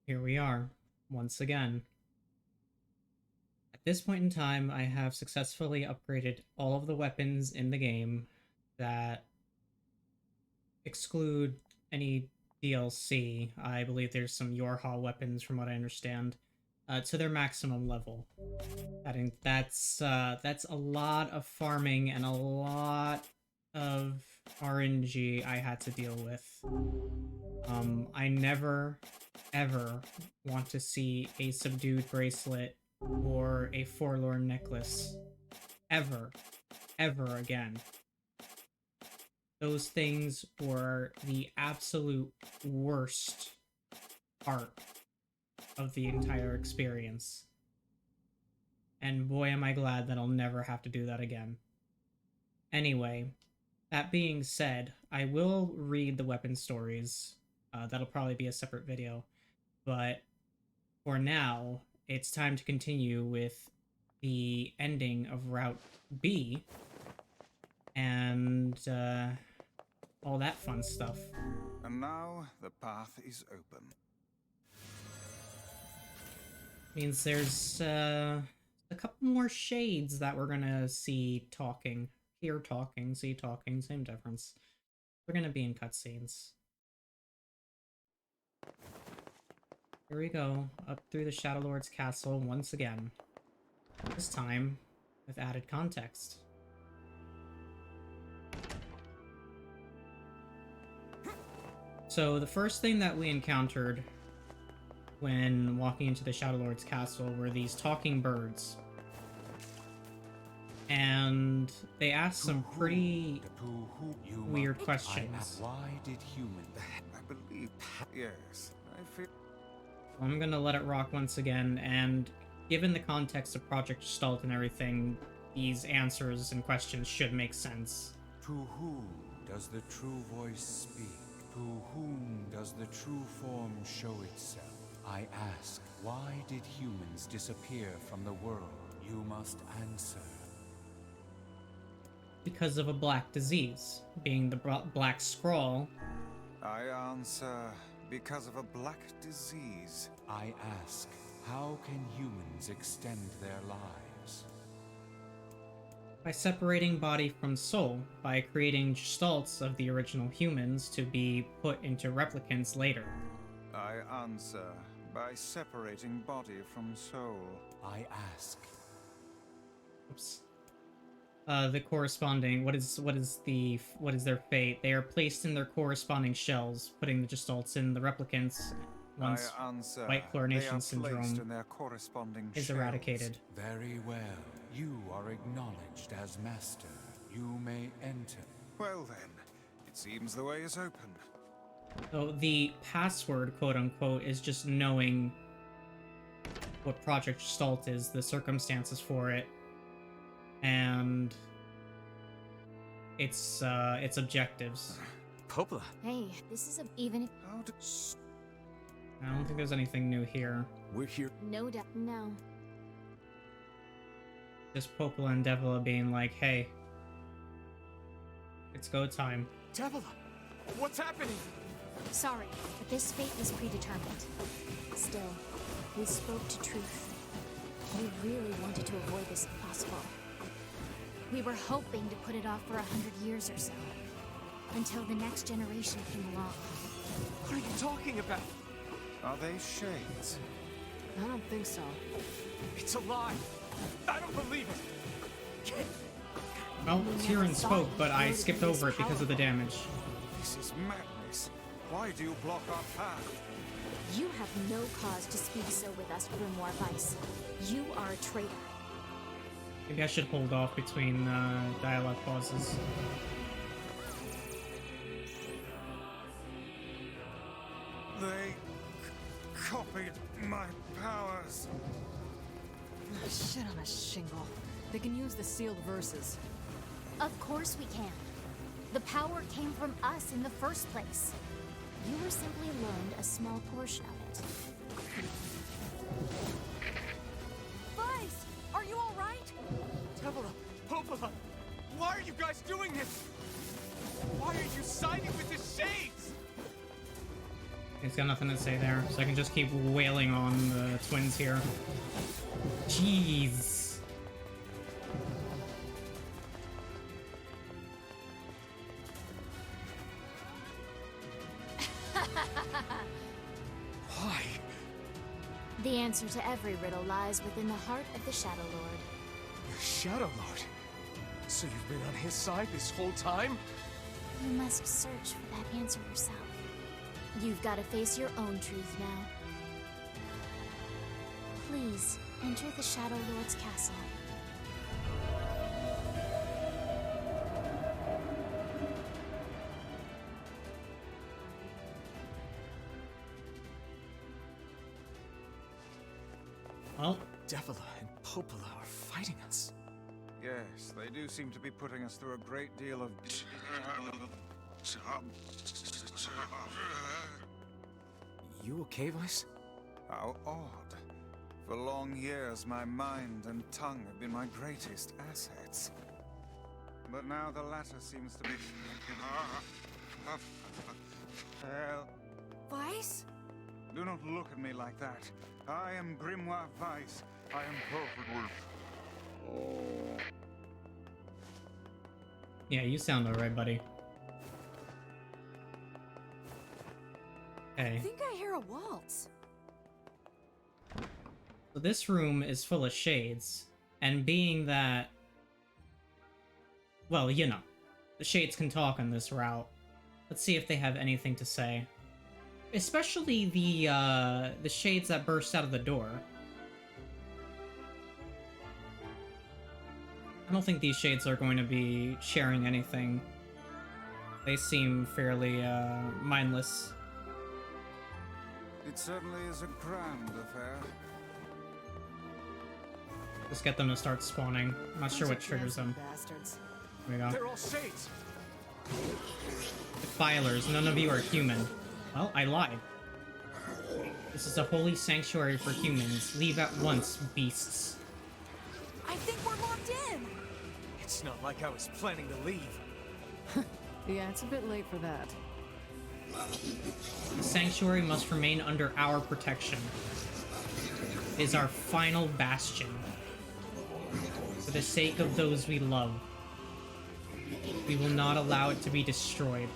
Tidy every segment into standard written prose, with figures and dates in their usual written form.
Here we are, once again. At this point in time, I have successfully upgraded all of the weapons in the game that exclude any DLC. I believe there's some Yorha weapons, from what I understand, to their maximum level. That's a lot of farming and a lot of RNG I had to deal with. I never, ever want to see a subdued bracelet or a forlorn necklace. Ever. Ever again. Those things were the absolute worst part of the entire experience. And boy, am I glad that I'll never have to do that again. Anyway, that being said, I will read the weapon stories. That'll probably be a separate video. But for now, it's time to continue with the ending of Route B and all that fun stuff. And now the path is open. Means there's a couple more shades that we're gonna see talking. Hear talking, see talking, same difference. They're gonna be in cutscenes. Here we go, up through the Shadowlord's castle once again. This time, with added context. So, the first thing that we encountered when walking into the Shadowlord's castle were these talking birds. And they asked some pretty weird questions. Why did humans? I believe, yes. I feel. I'm gonna let it rock once again, and given the context of Project Gestalt and everything, these answers and questions should make sense. To whom does the true voice speak? To whom does the true form show itself? I ask, why did humans disappear from the world? You must answer. Because of a black disease, being the Black Scrawl. I answer, because of a black disease. I ask, how can humans extend their lives? By separating body from soul, by creating gestalts of the original humans to be put into replicants later. I answer, by separating body from soul. I ask. Oops. The corresponding, what is their fate? They are placed in their corresponding shells, putting the gestalts in the replicants once I answer, white chlorination they are placed syndrome in their corresponding is shells. eradicated. Very well. You are acknowledged as master. You may enter. Well then, it seems the way is open. So the password, quote unquote, is just knowing what Project Gestalt is, the circumstances for it, and its objectives. Popola. Hey, this is even if How did... I don't think there's anything new here. We're here. no doubt. No. Just Popola and Devila being like, hey, it's go time. Devila, what's happening? Sorry, but this fate was predetermined. Still, we spoke to truth. We really wanted to avoid this if possible. We were hoping to put it off for 100 years or so, until the next generation came along. What are you talking about? Are they shades? I don't think so. It's a lie. I don't believe it. Well, Tyrion spoke, but I skipped over it because of the damage. This is madness. Why do you block our path? You have no cause to speak so with us, Grimoire Vice. You are a traitor. Maybe I should hold off between dialogue pauses. They copied my powers. Shit on a shingle. They can use the sealed verses. Of course we can. The power came from us in the first place. You were simply loaned a small portion of it. Vice! Are you alright? Devila, Popola, why are you guys doing this? Why are you siding with the shades? He's got nothing to say there, so I can just keep wailing on the twins here. Jeez. Why? The answer to every riddle lies within the heart of the Shadowlord. The Shadowlord? So you've been on his side this whole time? You must search for that answer yourself. You've got to face your own truth now. Please, enter the Shadowlord's castle. Well, Devila and Popola are fighting us. Yes, they do seem to be putting us through a great deal of... You okay, Vice? How odd. For long years, my mind and tongue have been my greatest assets. But now the latter seems to be... Hell, Vice? do not look at me like that. I am Grimoire Vice. I am perfectly... yeah, you sound alright, buddy. I Okay. think I hear a waltz. So this room is full of shades, and being that... well, you know, the shades can talk on this route. Let's see if they have anything to say. Especially the shades that burst out of the door. I don't think these shades are going to be sharing anything. They seem fairly, mindless. It certainly is a grand affair. Just get them to start spawning. I'm not sure what triggers them. Bastards. There we go. They're all shades! Defilers, none of you are human. Well, I lied. This is a holy sanctuary for humans. Leave at once, beasts. I think we're locked in! It's not like I was planning to leave. Yeah, it's a bit late for that. The sanctuary must remain under our protection. It is our final bastion. For the sake of those we love, we will not allow it to be destroyed.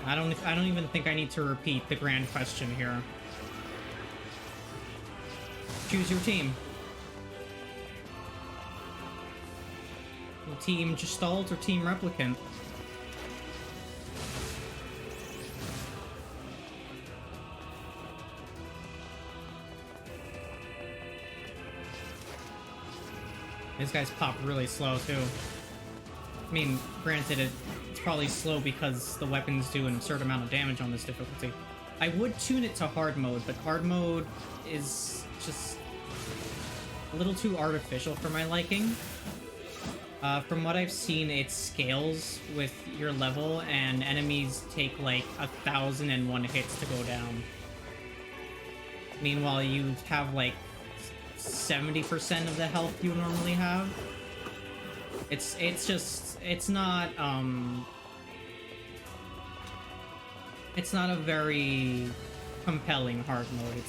I don't even think I need to repeat the grand question here. Choose your team. Team Gestalt or Team Replicant? These guys pop really slow too. I mean, granted, it's probably slow because the weapons do an absurd amount of damage on this difficulty. I would tune it to hard mode, but hard mode is just a little too artificial for my liking. From what I've seen, it scales with your level, and enemies take like 1,001 hits to go down. Meanwhile, you have like 70% of the health you normally have. It's not a very compelling hard mode.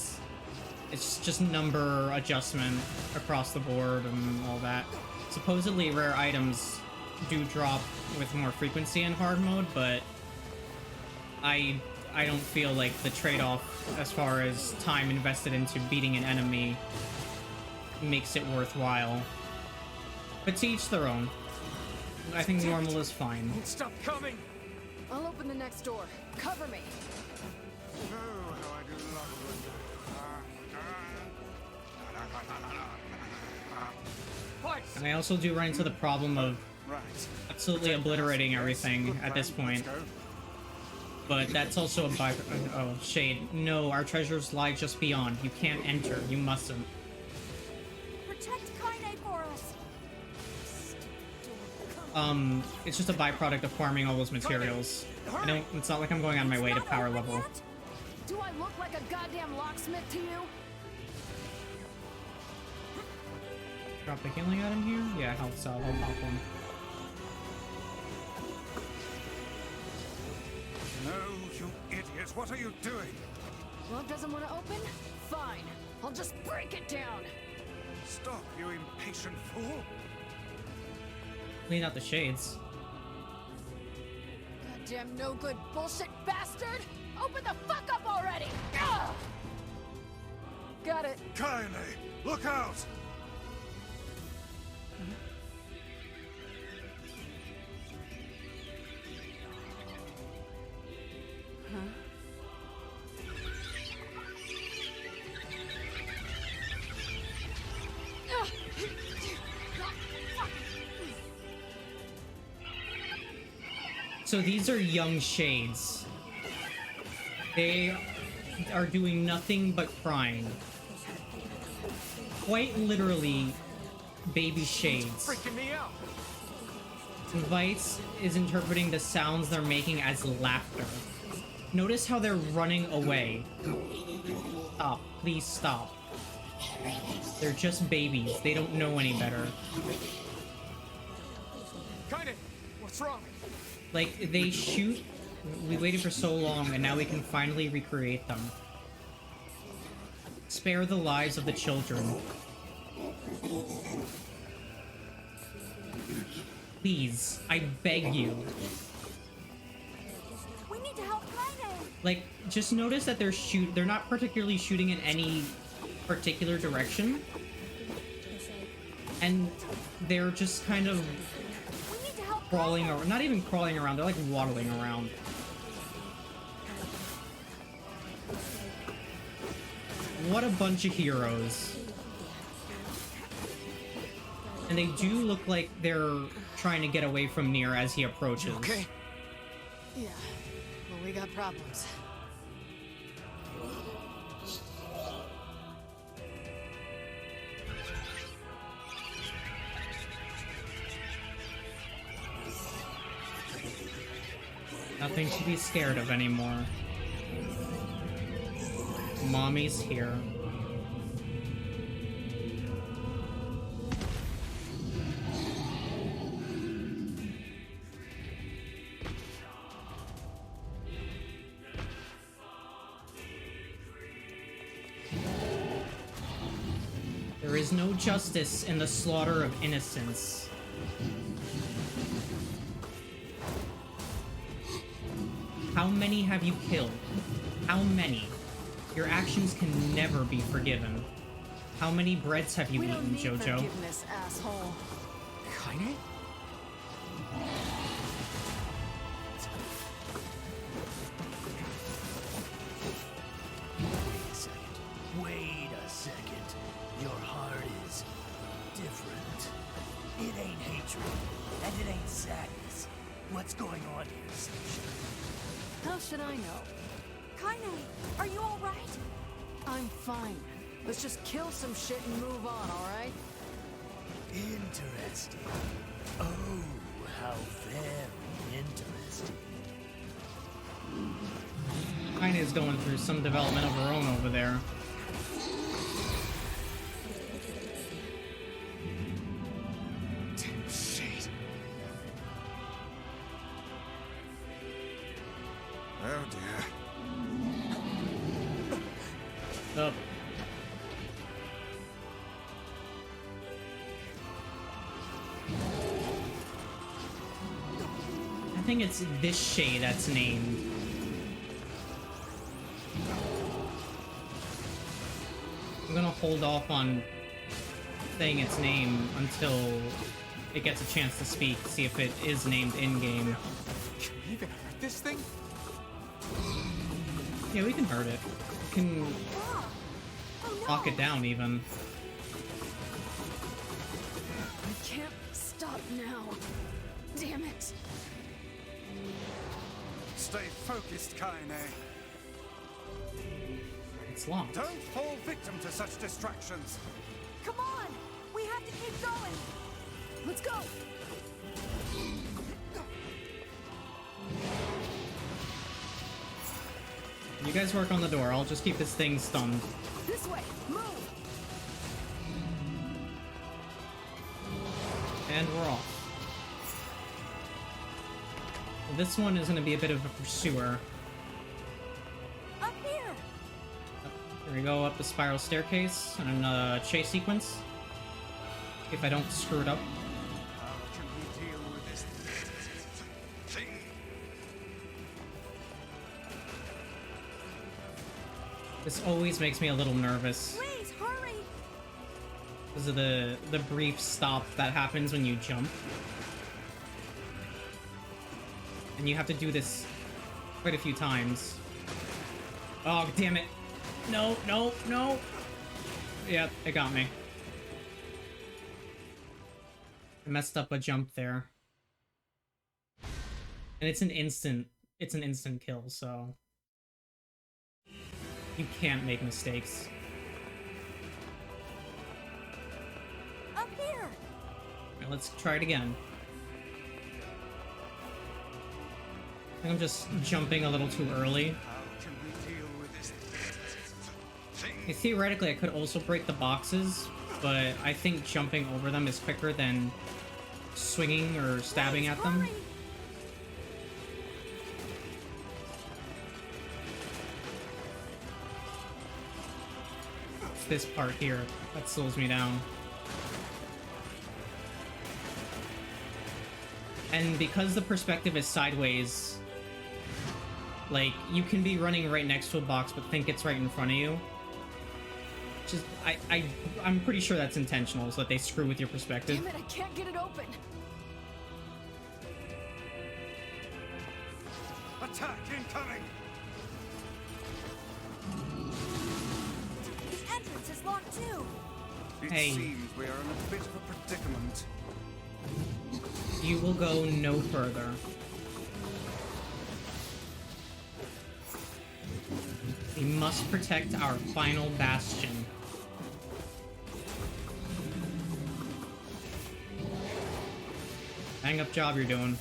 It's just number adjustment across the board and all that. Supposedly rare items do drop with more frequency in hard mode, but I don't feel like the trade-off as far as time invested into beating an enemy makes it worthwhile. But to each their own. I think normal is fine. Don't stop coming! I'll open the next door. Cover me! Oh, how I do love Vice! And I also do run into the problem of Right. absolutely obliterating everything at this point. But that's also a oh, Shade. No, our treasures lie just beyond. You can't enter. You mustn't. Protect Kaine for us! It's just a byproduct of farming all those materials. It's not like I'm going on my way to power level. Do I look like a goddamn locksmith to you? Drop the healing item here? Yeah, health cell. I'll pop one. No, you idiot! What are you doing? Well, it doesn't want to open? Fine. I'll just break it down. Stop, you impatient fool! Clean out the shades. Goddamn no good bullshit bastard! Open the fuck up already! Ugh! Got it. Kaine, look out! So these are young shades. They are doing nothing but crying. Quite literally, baby shades. Freaking me out. Vites is interpreting the sounds they're making as laughter. Notice how they're running away. Stop. Please stop. They're just babies. They don't know any better. Kaine, what's wrong? Like, they shoot... We waited for so long, and now we can finally recreate them. Spare the lives of the children. Please, I beg you. We need to help Kaine. Like, just notice that they're not particularly shooting in any particular direction. And they're just kind of We need to help crawling, or not even crawling around, they're like waddling around. What a bunch of heroes. And they do look like they're trying to get away from NieR as he approaches. Okay. Yeah. Well, we got problems. Nothing to be scared of anymore. Mommy's here. There is no justice in the slaughter of innocents. How many have you killed? How many? Your actions can never be forgiven. How many breads have you We eaten, don't need Jojo? forgiveness, asshole. Kaine? Wait a second. Your heart is different. It ain't hatred, and it ain't sadness. What's going on here, Sunshine? How should I know? Kaine, are you all right? I'm fine. Let's just kill some shit and move on, alright? Interesting. Oh, how very interesting. Kaine is going through some development of her own over there. Damn shit. Oh dear. Oh. I think it's this shade that's named. I'm gonna hold off on saying its name until it gets a chance to speak, see if it is named in-game. Can we even hurt this thing? Yeah, we can hurt it. We can Ah. Oh no. lock it down, even. I can't stop now. Damn it. Stay focused, Kaine. It's locked. Don't fall victim to such distractions. Come on. We have to keep going. Let's go. You guys work on the door. I'll just keep this thing stunned. This way. Move. And we're off. Well, this one is going to be a bit of a pursuer. Up here! Here we go, up the spiral staircase and a chase sequence. If I don't screw it up. How can we deal with this thing? This always makes me a little nervous Please, hurry! because of the brief stop that happens when you jump. And you have to do this quite a few times. Oh, damn it. No, no, no. Yep, it got me. I messed up a jump there. And it's an instant kill, so you can't make mistakes. Up here! Alright, let's try it again. I think I'm just jumping a little too early. How can we deal with this thing? Theoretically, I could also break the boxes, but I think jumping over them is quicker than swinging or stabbing at them. Hurry! It's this part here that slows me down. And because the perspective is sideways, like, you can be running right next to a box but think it's right in front of you. Just, I'm pretty sure that's intentional, so that they screw with your perspective. Damn it, I can't get it open! Attack incoming! The entrance is locked too! It Hey. seems we are in a bit of a predicament. You will go no further. We must protect our final bastion. Hang up job you're doing.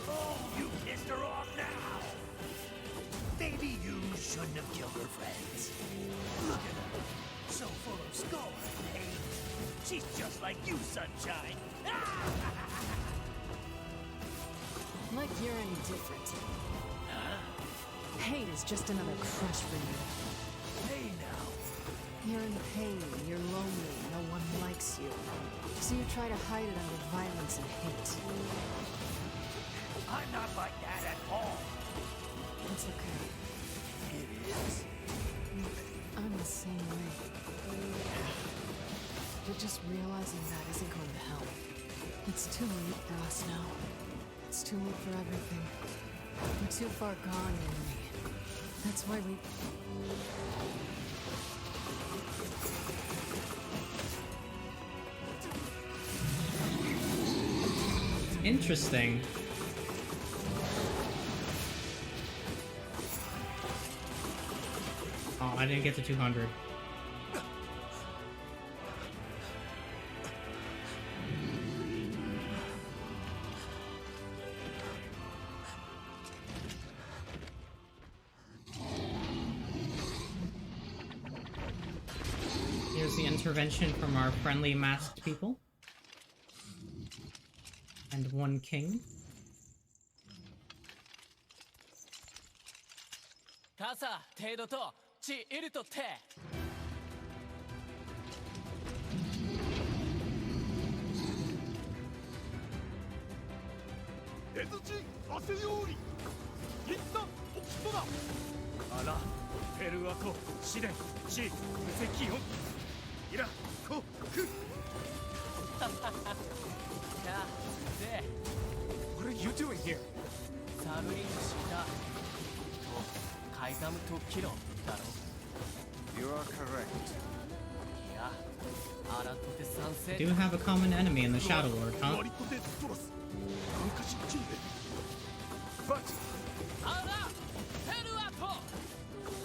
Oh, you pissed her off now! Maybe you shouldn't have killed her friends. Look at her. So full of scorn and hate. She's just like you, Sunshine. Like you're any different. Hate is just another crush for you. Hey now. You're in pain, you're lonely, no one likes you. So you try to hide it under violence and hate. I'm not like that at all. It's okay. It is. I'm the same way. But just realizing that isn't going to help. It's too late for us now. It's too late for everything. We're too far gone, you and me. That's why we... Interesting. Oh, I didn't get to 200. Here's the intervention from our friendly masked people. And one king. Kasa, Tedo to, Chi Iruto Te. 手槌汗より一旦おきとだあらペルアと試練地無責音イラコク Ya, de, What are you doing here? Sarurin shita. To, Kaizamu to kiro, daro. You are correct. Ya, ara to te sansei. Do have a common enemy in the Shadowlord, huh? 割とでトロスなんかしっきりで But Ara, Teru ato.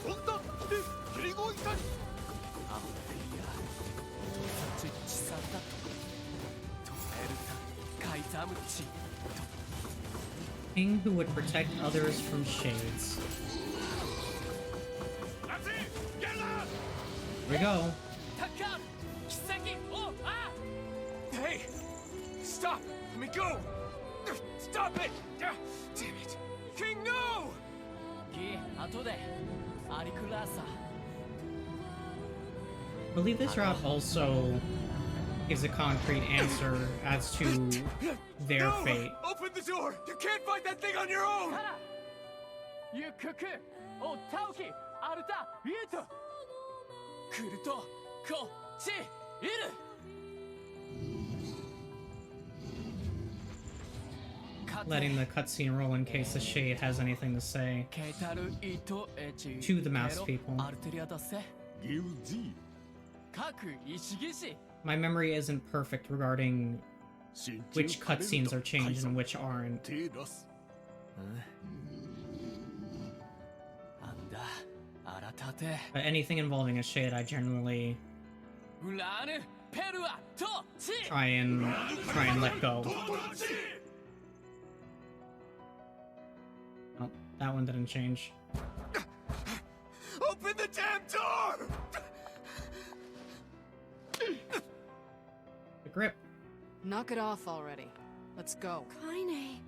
本当で切り声いたり Amperia. Sachichi santa to. To Eruta, Kaizamu chi. King who would protect others from shades. 夏ゲラ Here we go. Taka, Kiseki, oh, ah. way! Stop! Let me go! Stop it! Damn it! King, no! ギ後でアリクラーサ I believe this route also gives a concrete answer as to their No! fate. Open the door! You can't fight that thing on your own! カラユククオタオキアルタイエトクルトコチイル Letting the cutscene roll in case the Shade has anything to say to the mass people. My memory isn't perfect regarding which cutscenes are changed and which aren't. But anything involving a Shade, I generally try and let go. Oh, that one didn't change. Open the damn door! The grip. Knock it off already. Let's go. Kaine.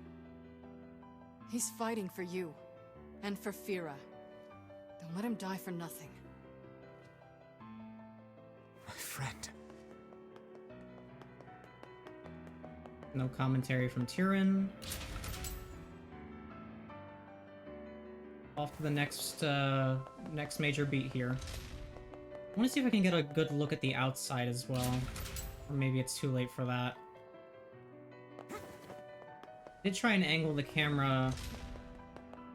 He's fighting for you. And for Fira. Don't let him die for nothing. My friend. No commentary from Tyrion. Off to the next major beat here. I want to see if I can get a good look at the outside as well. Or maybe it's too late for that. I did try and angle the camera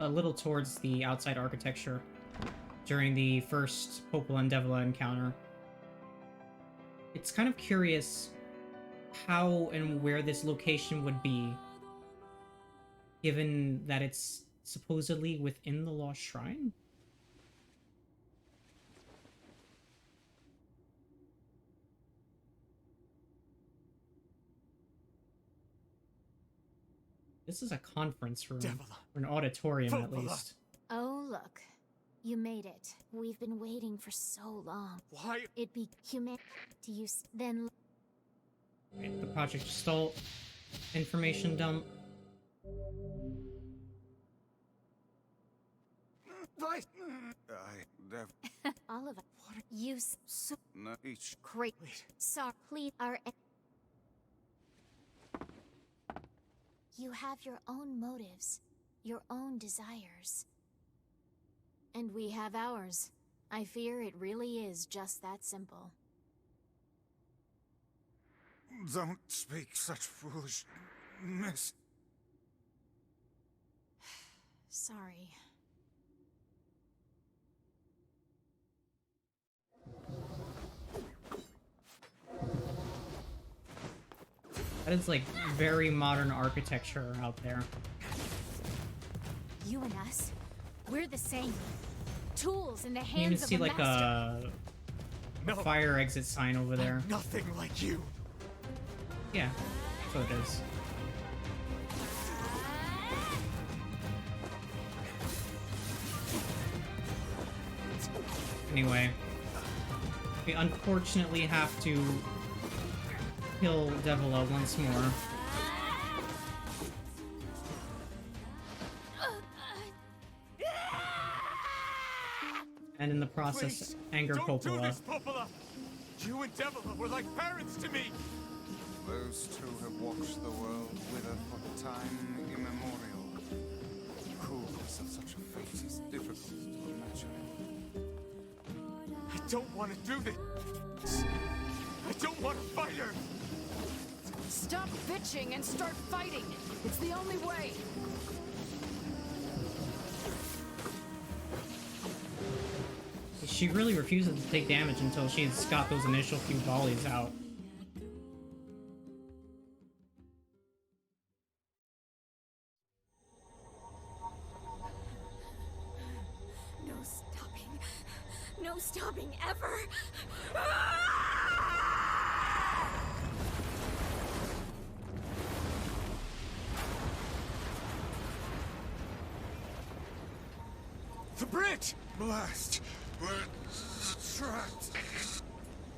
a little towards the outside architecture during the first Popola and Devila encounter. It's kind of curious how and where this location would be, given that it's supposedly within the Lost Shrine? This is a conference room. Or an auditorium, at least. Oh, look. You made it. We've been waiting for so long. Why? It'd be human to use then. Right, the Project Gestalt information dump. Right. All of us. Use so No, each. great. Sorry, please. You have your own motives, your own desires. And we have ours. I fear it really is just that simple. Don't speak such foolishness. Sorry. That is like very modern architecture out there. You and us, we're the same. Tools in the You hands even of see a like master. a fire exit sign over there. Nothing like you. Yeah, that's what it is. Anyway, we unfortunately have to kill Devila once more. And in the process, Please, anger don't do Popola. this, Popola! You and Devila were like parents to me! Those two have watched the world wither for time immemorial. The cruelness of such a fate is difficult to imagine. I don't want to do this! I don't want to fight her! Stop bitching and start fighting! It's the only way! She really refuses to take damage until she's got those initial few volleys out. No stopping. No stopping ever. The bridge! Blast! We're trapped.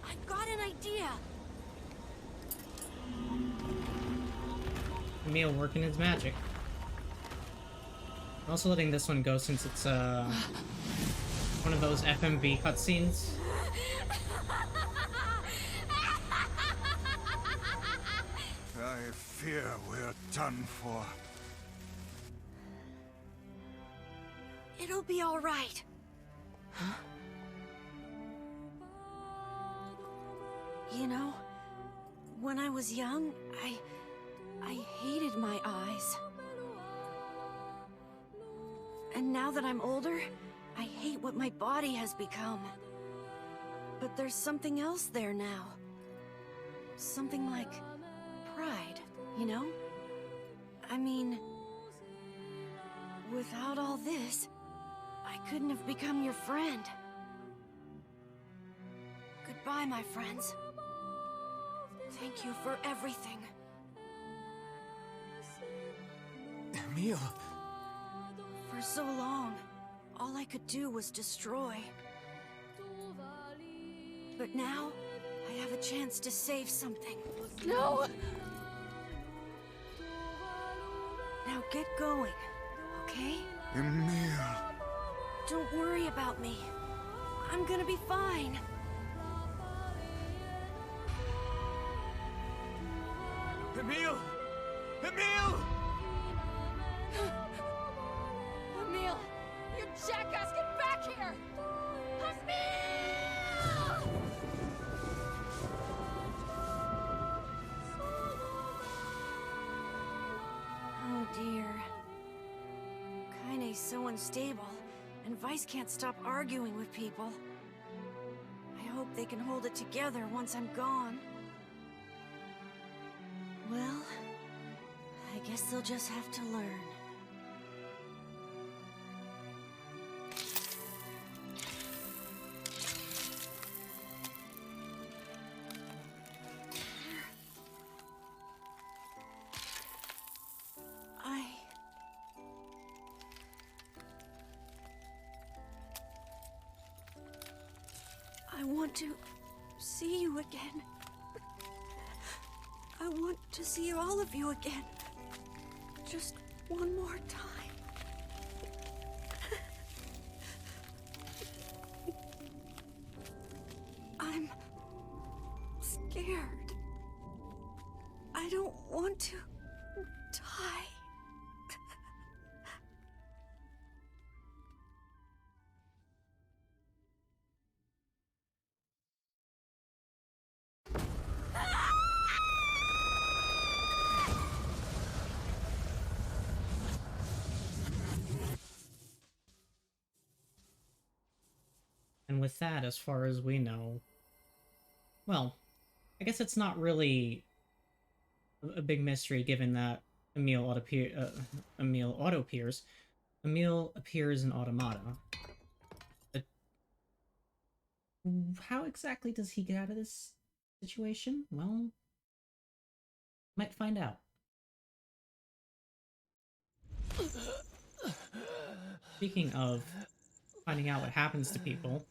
I've got an idea. Emil working his magic. I'm also letting this one go since it's one of those FMV cutscenes. I fear we're done for. It'll be all right. Huh? You know, when I was young, I hated my eyes. And now that I'm older, I hate what my body has become. But there's something else there now. Something like pride, you know? I mean, without all this, I couldn't have become your friend. Goodbye, my friends. Thank you for everything. Emil! For so long, all I could do was destroy. But now, I have a chance to save something. No! Now get going, okay? Emil. Don't worry about me. I'm gonna be fine. Emil! Emil! Emil! You jackass, get back here! Emil! Oh dear. Kaine's so unstable, and Vice can't stop arguing with people. I hope they can hold it together once I'm gone. Well, I guess they'll just have to learn. I want to see you again. I want to see all of you again. Just one more time. I'm scared. I don't want to die. And with that, as far as we know, well, I guess it's not really a big mystery given that Emil auto-appears. Emil appears in Automata. But how exactly does he get out of this situation? Well, might find out. Speaking of finding out what happens to people,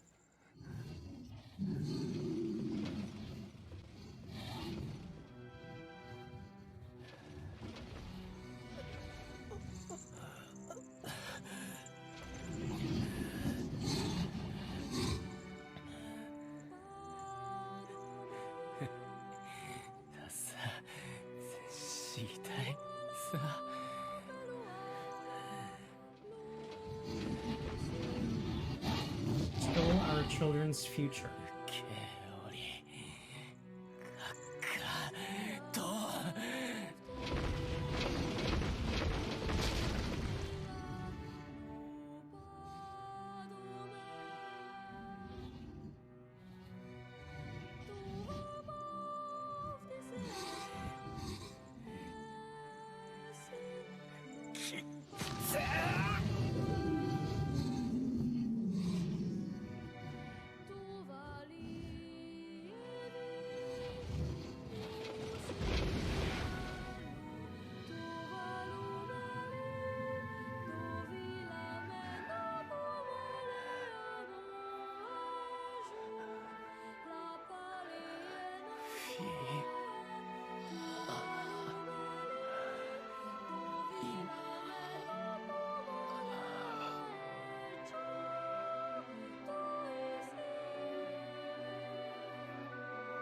still our children's future.